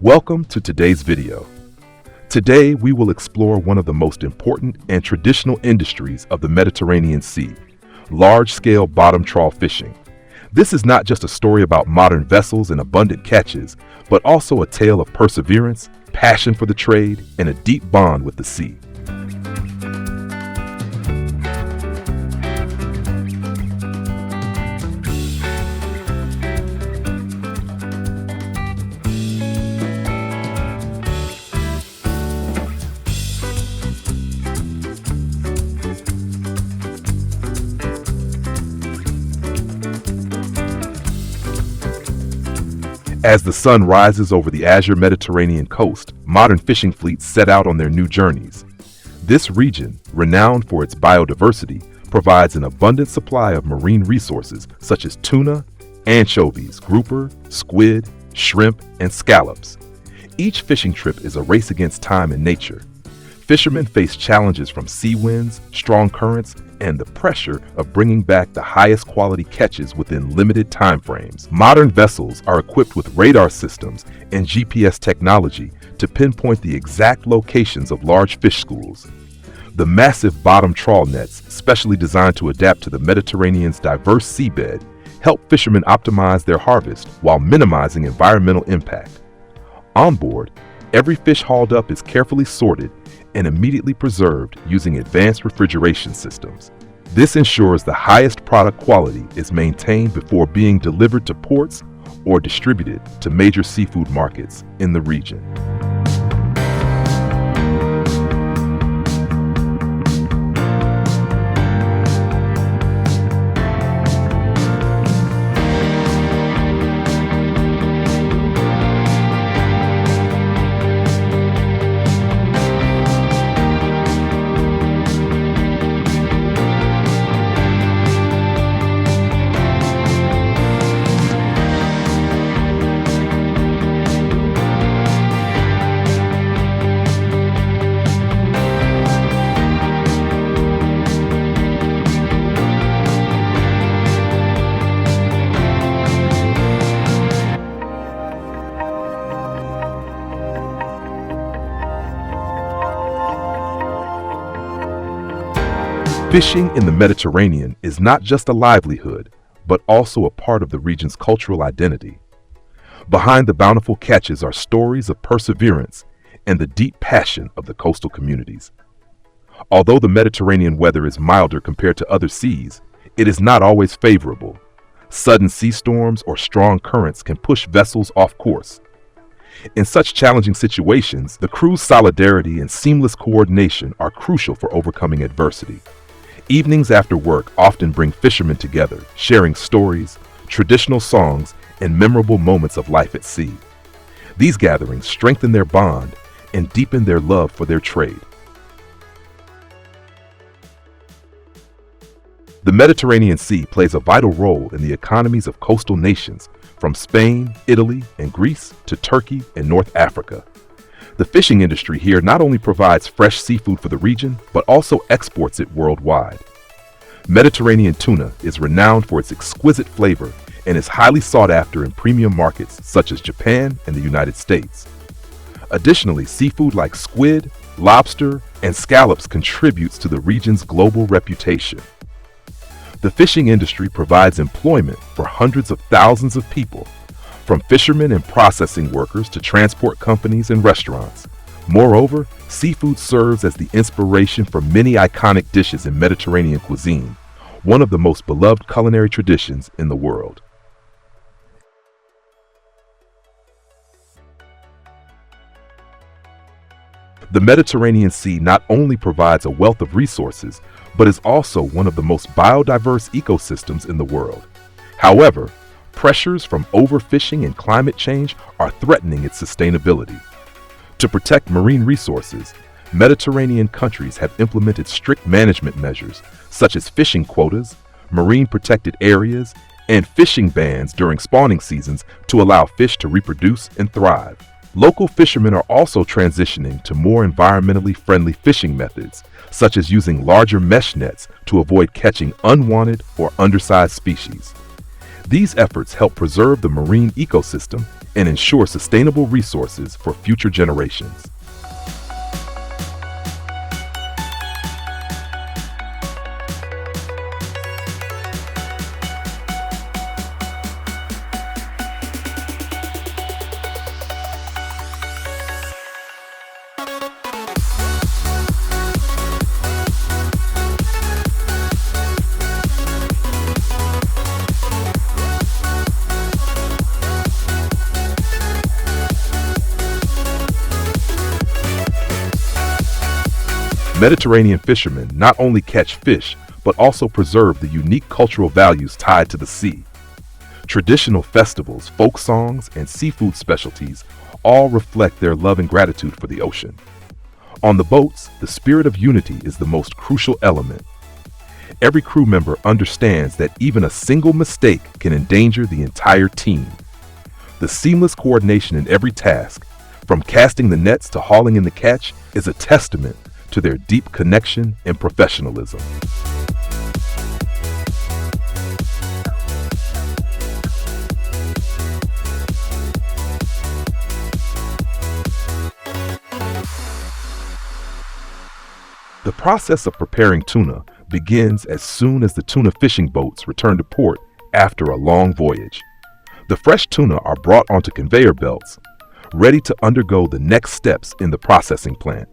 Welcome to today's video. Today we will explore one of the most important and traditional industries of the Mediterranean Sea, large-scale bottom trawl fishing. This is not just a story about modern vessels and abundant catches, but also a tale of perseverance, passion for the trade, and a deep bond with the sea. As the sun rises over the azure Mediterranean coast, modern fishing fleets set out on their new journeys. This region, renowned for its biodiversity, provides an abundant supply of marine resources such as tuna, anchovies, grouper, squid, shrimp, and scallops. Each fishing trip is a race against time and nature. Fishermen face challenges from sea winds, strong currents, and the pressure of bringing back the highest quality catches within limited time frames. Modern vessels are equipped with radar systems and GPS technology to pinpoint the exact locations of large fish schools. The massive bottom trawl nets, specially designed to adapt to the Mediterranean's diverse seabed, help fishermen optimize their harvest while minimizing environmental impact. On board, every fish hauled up is carefully sorted and immediately preserved using advanced refrigeration systems. This ensures the highest product quality is maintained before being delivered to ports or distributed to major seafood markets in the region. Fishing in the Mediterranean is not just a livelihood, but also a part of the region's cultural identity. Behind the bountiful catches are stories of perseverance and the deep passion of the coastal communities. Although the Mediterranean weather is milder compared to other seas, it is not always favorable. Sudden sea storms or strong currents can push vessels off course. In such challenging situations, the crew's solidarity and seamless coordination are crucial for overcoming adversity. Evenings after work often bring fishermen together, sharing stories, traditional songs, and memorable moments of life at sea. These gatherings strengthen their bond and deepen their love for their trade. The Mediterranean Sea plays a vital role in the economies of coastal nations, from Spain, Italy, and Greece to Turkey and North Africa. The fishing industry here not only provides fresh seafood for the region, but also exports it worldwide. Mediterranean tuna is renowned for its exquisite flavor and is highly sought after in premium markets such as Japan and the United States. Additionally, seafood like squid, lobster, and scallops contributes to the region's global reputation. The fishing industry provides employment for hundreds of thousands of people, from fishermen and processing workers to transport companies and restaurants. Moreover, seafood serves as the inspiration for many iconic dishes in Mediterranean cuisine, one of the most beloved culinary traditions in the world. The Mediterranean Sea not only provides a wealth of resources, but is also one of the most biodiverse ecosystems in the world. However, pressures from overfishing and climate change are threatening its sustainability. To protect marine resources, Mediterranean countries have implemented strict management measures such as fishing quotas, marine protected areas, and fishing bans during spawning seasons to allow fish to reproduce and thrive. Local fishermen are also transitioning to more environmentally friendly fishing methods, such as using larger mesh nets to avoid catching unwanted or undersized species. These efforts help preserve the marine ecosystem and ensure sustainable resources for future generations. Mediterranean fishermen not only catch fish, but also preserve the unique cultural values tied to the sea. Traditional festivals, folk songs, and seafood specialties all reflect their love and gratitude for the ocean. On the boats, the spirit of unity is the most crucial element. Every crew member understands that even a single mistake can endanger the entire team. The seamless coordination in every task, from casting the nets to hauling in the catch, is a testament to their deep connection and professionalism. The process of preparing tuna begins as soon as the tuna fishing boats return to port after a long voyage. The fresh tuna are brought onto conveyor belts, ready to undergo the next steps in the processing plant.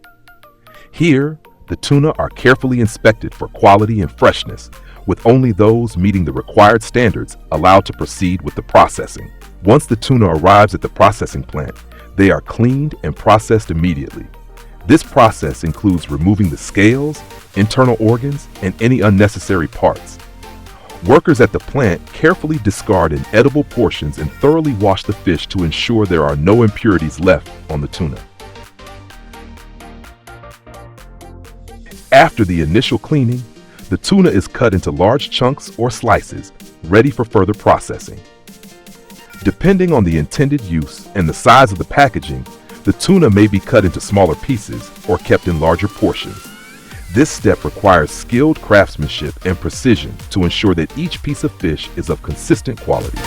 Here, the tuna are carefully inspected for quality and freshness, with only those meeting the required standards allowed to proceed with the processing. Once the tuna arrives at the processing plant, they are cleaned and processed immediately. This process includes removing the scales, internal organs, and any unnecessary parts. Workers at the plant carefully discard inedible portions and thoroughly wash the fish to ensure there are no impurities left on the tuna. After the initial cleaning, the tuna is cut into large chunks or slices, ready for further processing. Depending on the intended use and the size of the packaging, the tuna may be cut into smaller pieces or kept in larger portions. This step requires skilled craftsmanship and precision to ensure that each piece of fish is of consistent quality.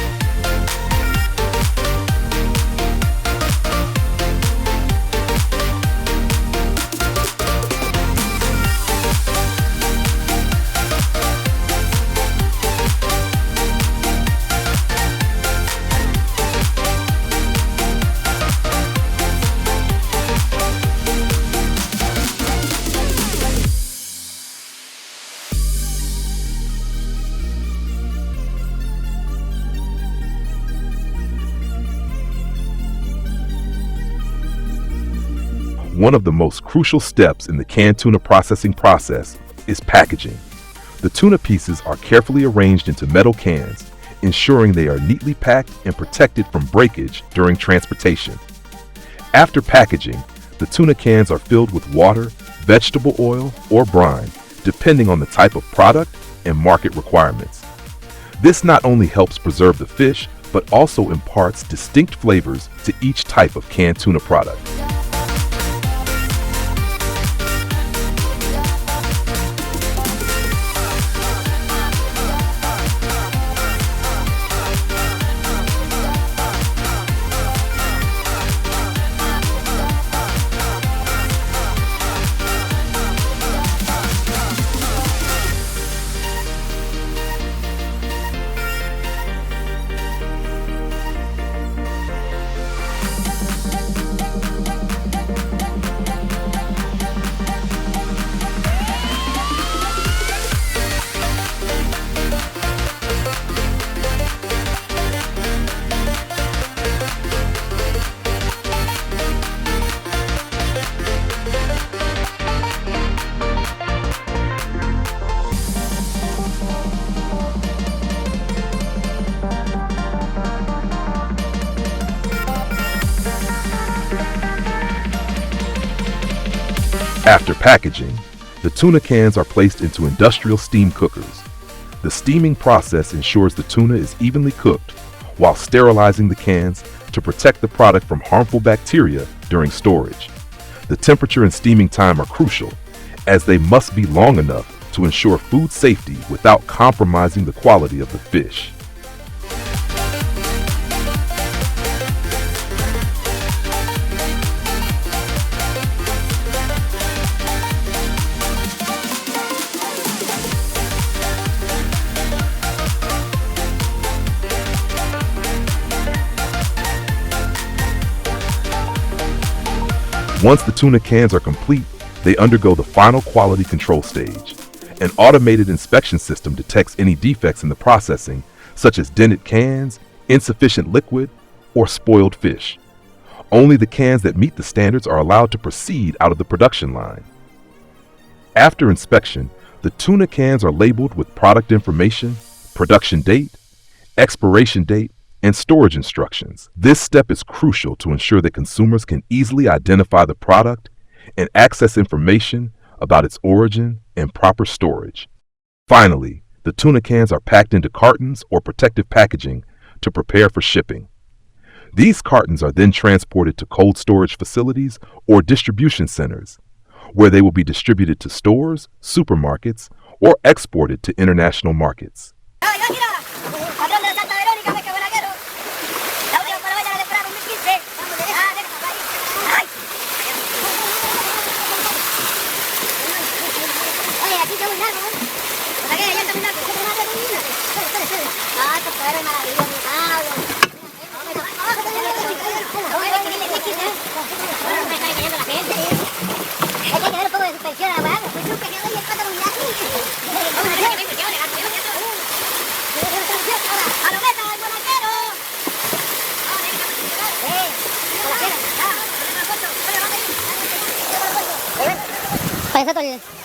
One of the most crucial steps in the canned tuna processing process is packaging. The tuna pieces are carefully arranged into metal cans, ensuring they are neatly packed and protected from breakage during transportation. After packaging, the tuna cans are filled with water, vegetable oil, or brine, depending on the type of product and market requirements. This not only helps preserve the fish, but also imparts distinct flavors to each type of canned tuna product. After packaging, the tuna cans are placed into industrial steam cookers. The steaming process ensures the tuna is evenly cooked while sterilizing the cans to protect the product from harmful bacteria during storage. The temperature and steaming time are crucial, as they must be long enough to ensure food safety without compromising the quality of the fish. Once the tuna cans are complete, they undergo the final quality control stage. An automated inspection system detects any defects in the processing, such as dented cans, insufficient liquid, or spoiled fish. Only the cans that meet the standards are allowed to proceed out of the production line. After inspection, the tuna cans are labeled with product information, production date, expiration date, and storage instructions. This step is crucial to ensure that consumers can easily identify the product and access information about its origin and proper storage. Finally, the tuna cans are packed into cartons or protective packaging to prepare for shipping. These cartons are then transported to cold storage facilities or distribution centers, where they will be distributed to stores, supermarkets, or exported to international markets. Para eso